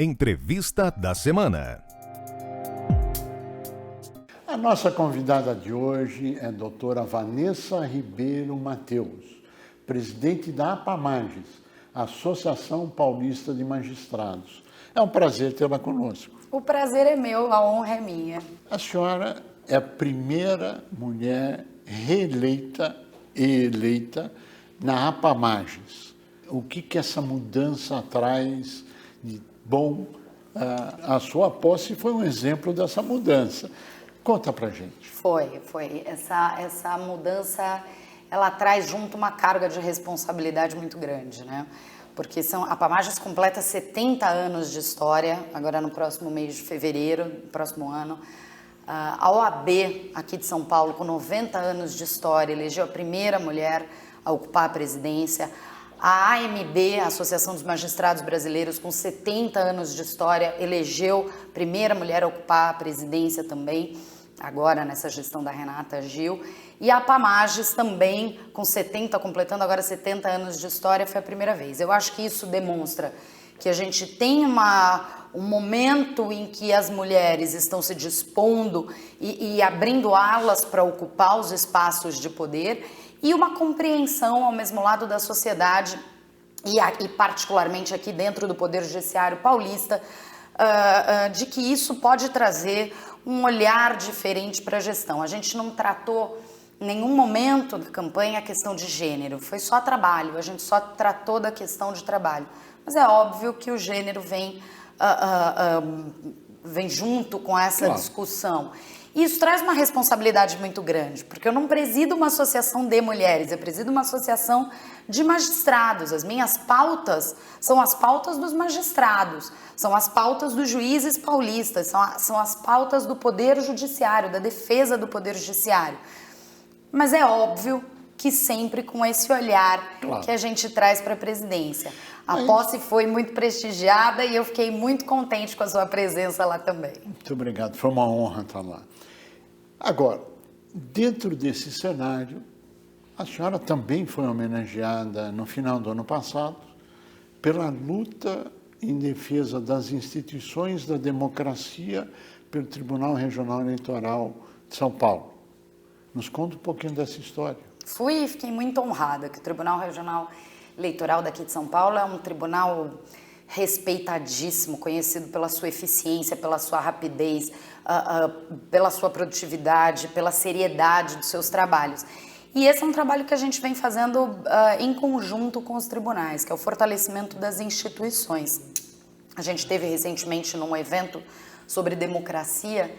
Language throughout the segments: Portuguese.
Entrevista da semana. A nossa convidada de hoje é a doutora Vanessa Ribeiro Mateus, presidente da APAMAGES, Associação Paulista de Magistrados. É um prazer tê-la conosco. O prazer é meu, a honra é minha. A senhora é a primeira mulher reeleita e eleita na APAMAGES. O que essa mudança traz de bom? A sua posse foi um exemplo dessa mudança. Conta pra gente. Foi. Essa mudança, ela traz junto uma carga de responsabilidade muito grande, né? Porque a APAMAGES completa 70 anos de história, agora no próximo mês de fevereiro, próximo ano. A OAB, aqui de São Paulo, com 90 anos de história, elegeu a primeira mulher a ocupar a presidência. A AMB, a Associação dos Magistrados Brasileiros, com 70 anos de história, elegeu a primeira mulher a ocupar a presidência também, agora nessa gestão da Renata Gil. E a APAMAGES também, completando agora 70 anos de história, foi a primeira vez. Eu acho que isso demonstra que a gente tem um momento em que as mulheres estão se dispondo e abrindo alas para ocupar os espaços de poder, e uma compreensão ao mesmo lado da sociedade e particularmente aqui dentro do Poder Judiciário paulista, de que isso pode trazer um olhar diferente para a gestão. A gente não tratou em nenhum momento da campanha a questão de gênero, foi só trabalho, a gente só tratou da questão de trabalho. Mas é óbvio que o gênero vem junto com essa discussão. E isso traz uma responsabilidade muito grande, porque eu não presido uma associação de mulheres, eu presido uma associação de magistrados. As minhas pautas são as pautas dos magistrados, são as pautas dos juízes paulistas, são as pautas do Poder Judiciário, da defesa do Poder Judiciário. Mas é óbvio que sempre com esse olhar que a gente traz para a presidência. A posse foi muito prestigiada e eu fiquei muito contente com a sua presença lá também. Muito obrigado, foi uma honra estar lá. Agora, dentro desse cenário, a senhora também foi homenageada no final do ano passado pela luta em defesa das instituições da democracia pelo Tribunal Regional Eleitoral de São Paulo. Nos conta um pouquinho dessa história. Fui e fiquei muito honrada que o Tribunal Regional Eleitoral daqui de São Paulo é um tribunal respeitadíssimo, conhecido pela sua eficiência, pela sua rapidez, pela sua produtividade, pela seriedade dos seus trabalhos. E esse é um trabalho que a gente vem fazendo em conjunto com os tribunais, que é o fortalecimento das instituições. A gente teve recentemente num evento sobre democracia,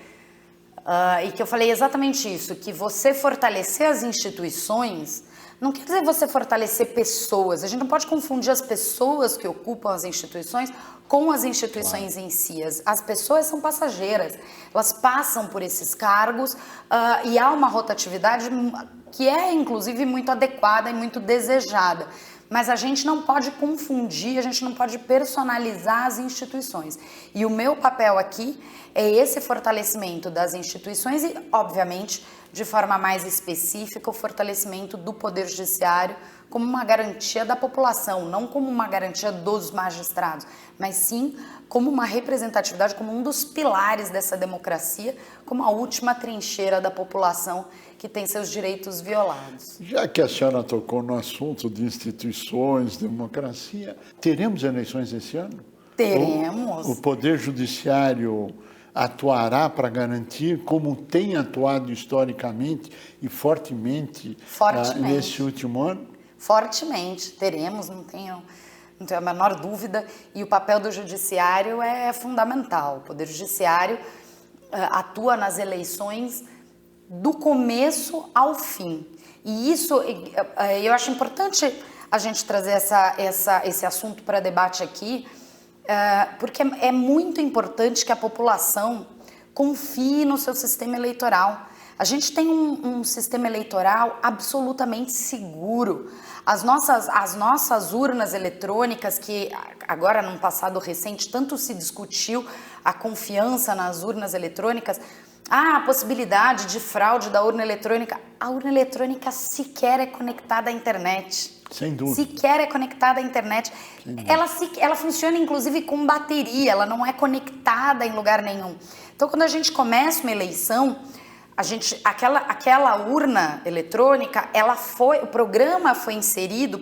e que eu falei exatamente isso, que você fortalecer as instituições não quer dizer você fortalecer pessoas. A gente não pode confundir as pessoas que ocupam as instituições com as instituições em si. As pessoas são passageiras, elas passam por esses cargos e há uma rotatividade que é, inclusive, muito adequada e muito desejada. Mas a gente não pode confundir, a gente não pode personalizar as instituições. E o meu papel aqui é esse fortalecimento das instituições e, obviamente, de forma mais específica, o fortalecimento do Poder Judiciário como uma garantia da população, não como uma garantia dos magistrados, mas sim como uma representatividade, como um dos pilares dessa democracia, como a última trincheira da população que tem seus direitos violados. Já que a senhora tocou no assunto de instituições, democracia, teremos eleições esse ano? Teremos. O Poder Judiciário atuará para garantir, como tem atuado historicamente e fortemente. Nesse último ano? Fortemente, teremos, não tenho a menor dúvida, e o papel do Judiciário é fundamental. O Poder Judiciário atua nas eleições do começo ao fim. E isso, eu acho importante a gente trazer esse assunto para debate aqui, porque é muito importante que a população confie no seu sistema eleitoral. A gente tem um sistema eleitoral absolutamente seguro. As nossas urnas eletrônicas, que agora, num passado recente, tanto se discutiu a confiança nas urnas eletrônicas, a possibilidade de fraude da urna eletrônica. A urna eletrônica sequer é conectada à internet. Sem dúvida. Sequer é conectada à internet. Ela funciona, inclusive, com bateria, ela não é conectada em lugar nenhum. Então, quando a gente começa uma eleição, aquela urna eletrônica, o programa foi inserido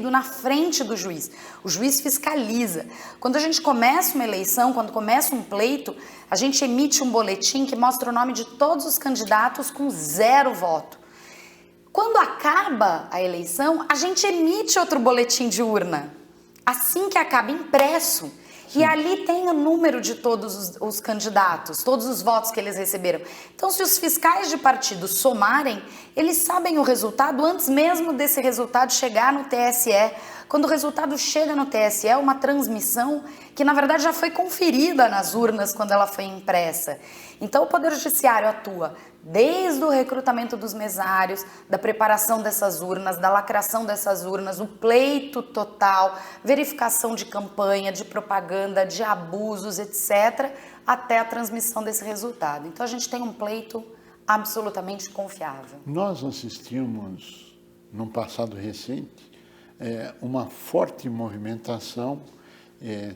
na frente do juiz. O juiz fiscaliza. Quando a gente começa uma eleição, quando começa um pleito, a gente emite um boletim que mostra o nome de todos os candidatos com 0 voto. Quando acaba a eleição, a gente emite outro boletim de urna, assim que acaba, impresso. Sim. E ali tem o número de todos os candidatos, todos os votos que eles receberam. Então, se os fiscais de partido somarem, eles sabem o resultado antes mesmo desse resultado chegar no TSE. Quando o resultado chega no TSE, é uma transmissão que, na verdade, já foi conferida nas urnas quando ela foi impressa. Então, o Poder Judiciário atua desde o recrutamento dos mesários, da preparação dessas urnas, da lacração dessas urnas, o pleito total, verificação de campanha, de propaganda, de abusos, etc., até a transmissão desse resultado. Então, a gente tem um pleito absolutamente confiável. Nós assistimos, num passado recente, uma forte movimentação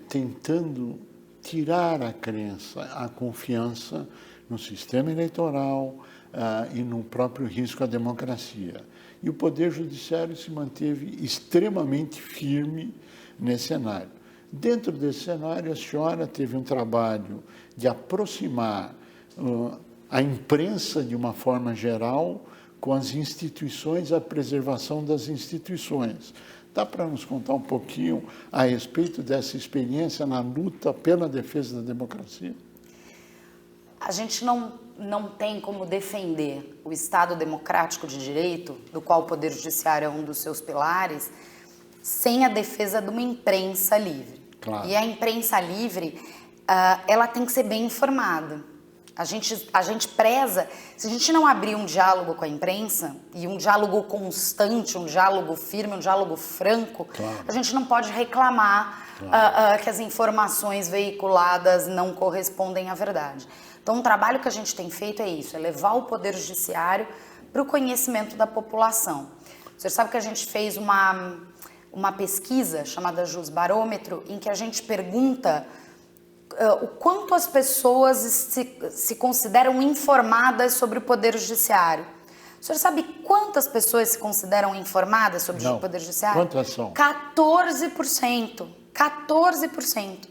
tentando tirar a crença, a confiança no sistema eleitoral e no próprio risco à democracia. E o Poder Judiciário se manteve extremamente firme nesse cenário. Dentro desse cenário, a senhora teve um trabalho de aproximar a imprensa de uma forma geral com as instituições, a preservação das instituições. Dá para nos contar um pouquinho a respeito dessa experiência na luta pela defesa da democracia? A gente não tem como defender o Estado democrático de direito, do qual o Poder Judiciário é um dos seus pilares, sem a defesa de uma imprensa livre. Claro. E a imprensa livre, ela tem que ser bem informada. A gente preza, se a gente não abrir um diálogo com a imprensa, e um diálogo constante, um diálogo firme, um diálogo franco, claro, a gente não pode reclamar, claro, que as informações veiculadas não correspondem à verdade. Então, um trabalho que a gente tem feito é isso, é levar o Poder Judiciário para o conhecimento da população. Você sabe que a gente fez uma pesquisa chamada Jusbarômetro, em que a gente pergunta o quanto as pessoas se consideram informadas sobre o Poder Judiciário. O senhor sabe quantas pessoas se consideram informadas sobre o Poder Judiciário? Quantas são? 14%. 14%.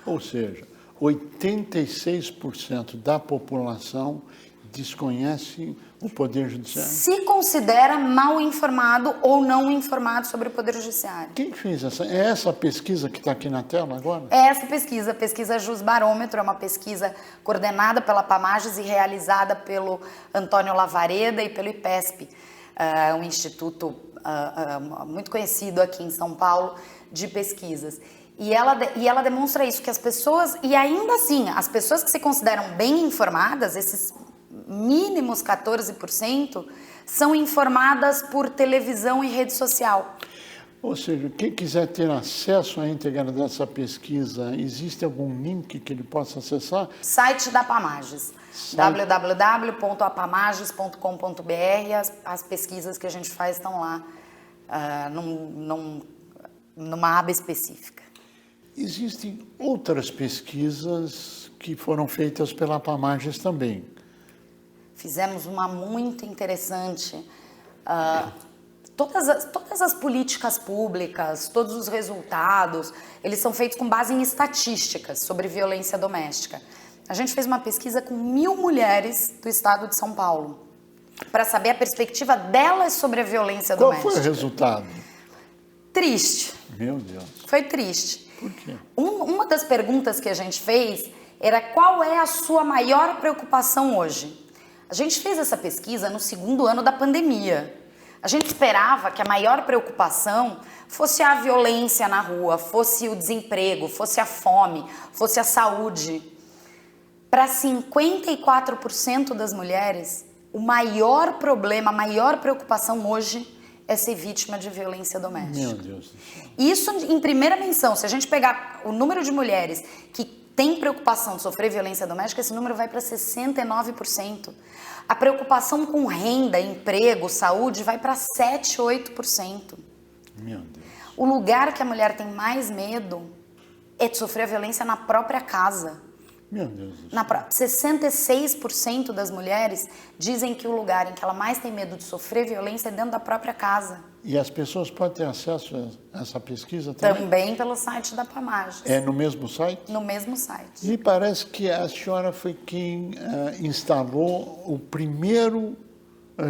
Ou seja, 86% da população desconhece o Poder Judiciário? Se considera mal informado ou não informado sobre o Poder Judiciário. Quem fez essa? É essa pesquisa que está aqui na tela agora? É essa pesquisa, a pesquisa Jusbarômetro, é uma pesquisa coordenada pela Pamages e realizada pelo Antônio Lavareda e pelo IPESP, um instituto muito conhecido aqui em São Paulo de pesquisas. E ela demonstra isso, que as pessoas, e ainda assim, as pessoas que se consideram bem informadas, esses mínimos 14%, são informadas por televisão e rede social. Ou seja, quem quiser ter acesso à íntegra dessa pesquisa, existe algum link que ele possa acessar? Site da Pamages, www.apamages.com.br, as pesquisas que a gente faz estão lá, numa aba específica. Existem outras pesquisas que foram feitas pela Pamages também. Fizemos uma muito interessante. Todas as políticas públicas, todos os resultados, eles são feitos com base em estatísticas sobre violência doméstica. A gente fez uma pesquisa com 1.000 mulheres do estado de São Paulo, para saber a perspectiva delas sobre a violência doméstica. Qual foi o resultado? Triste. Meu Deus. Foi triste. Por quê? Uma das perguntas que a gente fez era: qual é a sua maior preocupação hoje? A gente fez essa pesquisa no 2º ano da pandemia. A gente esperava que a maior preocupação fosse a violência na rua, fosse o desemprego, fosse a fome, fosse a saúde. Para 54% das mulheres, o maior problema, a maior preocupação hoje é ser vítima de violência doméstica. Meu Deus do céu. Isso em primeira menção. Se a gente pegar o número de mulheres que tem preocupação de sofrer violência doméstica, esse número vai para 69%. A preocupação com renda, emprego, saúde vai para 7, 8%. Meu Deus. O lugar que a mulher tem mais medo é de sofrer a violência na própria casa. Meu Deus do céu. 66% das mulheres dizem que o lugar em que ela mais tem medo de sofrer violência é dentro da própria casa. E as pessoas podem ter acesso a essa pesquisa também? Também pelo site da Pamages. É no mesmo site? No mesmo site. Me parece que a senhora foi quem instalou o primeiro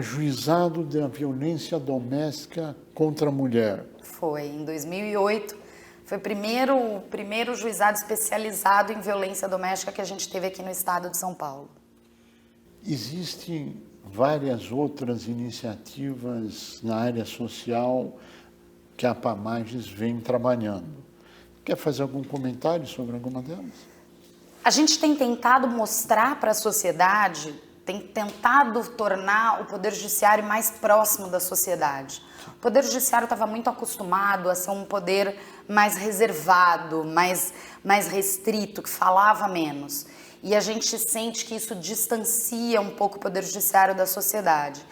juizado da violência doméstica contra a mulher. Foi, em 2008. Foi o primeiro juizado especializado em violência doméstica que a gente teve aqui no estado de São Paulo. Existem várias outras iniciativas na área social que a Pamages vem trabalhando. Quer fazer algum comentário sobre alguma delas? A gente tem tentado mostrar para a sociedade, tem tentado tornar o Poder Judiciário mais próximo da sociedade. O Poder Judiciário estava muito acostumado a ser um poder mais reservado, mais restrito, que falava menos. E a gente sente que isso distancia um pouco o Poder Judiciário da sociedade.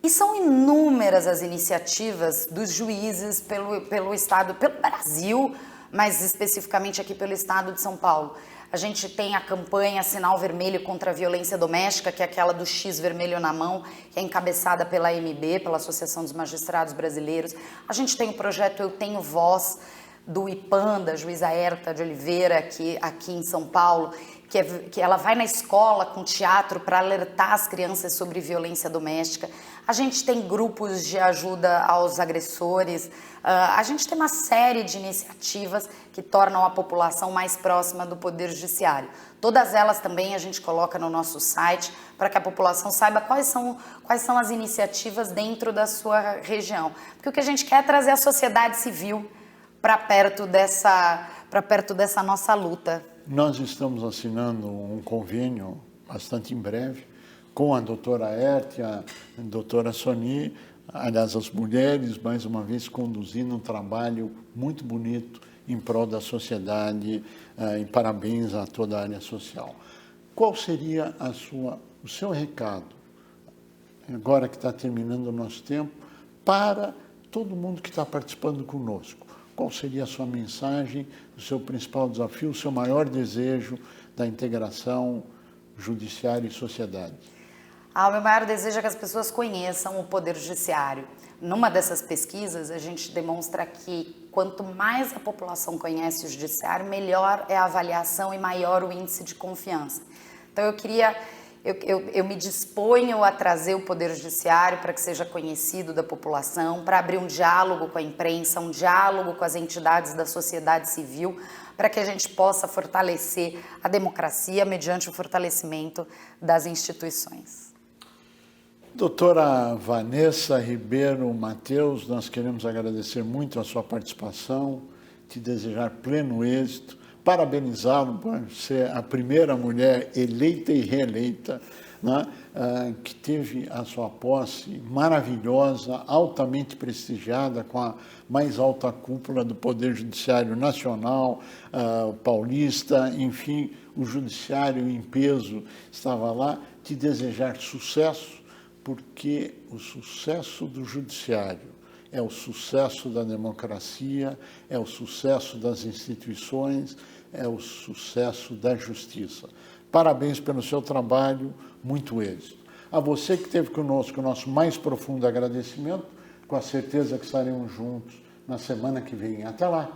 E são inúmeras as iniciativas dos juízes pelo Estado, pelo Brasil, mas especificamente aqui pelo Estado de São Paulo. A gente tem a campanha Sinal Vermelho contra a Violência Doméstica, que é aquela do X vermelho na mão, que é encabeçada pela AMB, pela Associação dos Magistrados Brasileiros. A gente tem o projeto Eu Tenho Voz, do IPAN, da juíza Herta de Oliveira, aqui em São Paulo, que ela vai na escola com teatro para alertar as crianças sobre violência doméstica. A gente tem grupos de ajuda aos agressores, a gente tem uma série de iniciativas que tornam a população mais próxima do Poder Judiciário. Todas elas também a gente coloca no nosso site para que a população saiba quais são as iniciativas dentro da sua região. Porque o que a gente quer é trazer a sociedade civil para perto dessa nossa luta. Nós estamos assinando um convênio bastante em breve com a doutora Herta e a doutora Soni, aliás, as mulheres, mais uma vez, conduzindo um trabalho muito bonito em prol da sociedade, e parabéns a toda a área social. Qual seria o seu recado, agora que está terminando o nosso tempo, para todo mundo que está participando conosco? Qual seria a sua mensagem, o seu principal desafio, o seu maior desejo da integração judiciário e sociedade? O meu maior desejo é que as pessoas conheçam o Poder Judiciário. Numa dessas pesquisas, a gente demonstra que quanto mais a população conhece o Judiciário, melhor é a avaliação e maior o índice de confiança. Então eu me disponho a trazer o Poder Judiciário para que seja conhecido da população, para abrir um diálogo com a imprensa, um diálogo com as entidades da sociedade civil, para que a gente possa fortalecer a democracia mediante o fortalecimento das instituições. Doutora Vanessa Ribeiro Mateus, nós queremos agradecer muito a sua participação, te desejar pleno êxito, parabenizá-lo por ser a primeira mulher eleita e reeleita, né, que teve a sua posse maravilhosa, altamente prestigiada, com a mais alta cúpula do Poder Judiciário Nacional, paulista, enfim, o Judiciário em peso estava lá. Te desejar sucesso, porque o sucesso do Judiciário é o sucesso da democracia, é o sucesso das instituições, é o sucesso da justiça. Parabéns pelo seu trabalho, muito êxito. A você que esteve conosco, o nosso mais profundo agradecimento, com a certeza que estaremos juntos na semana que vem. Até lá!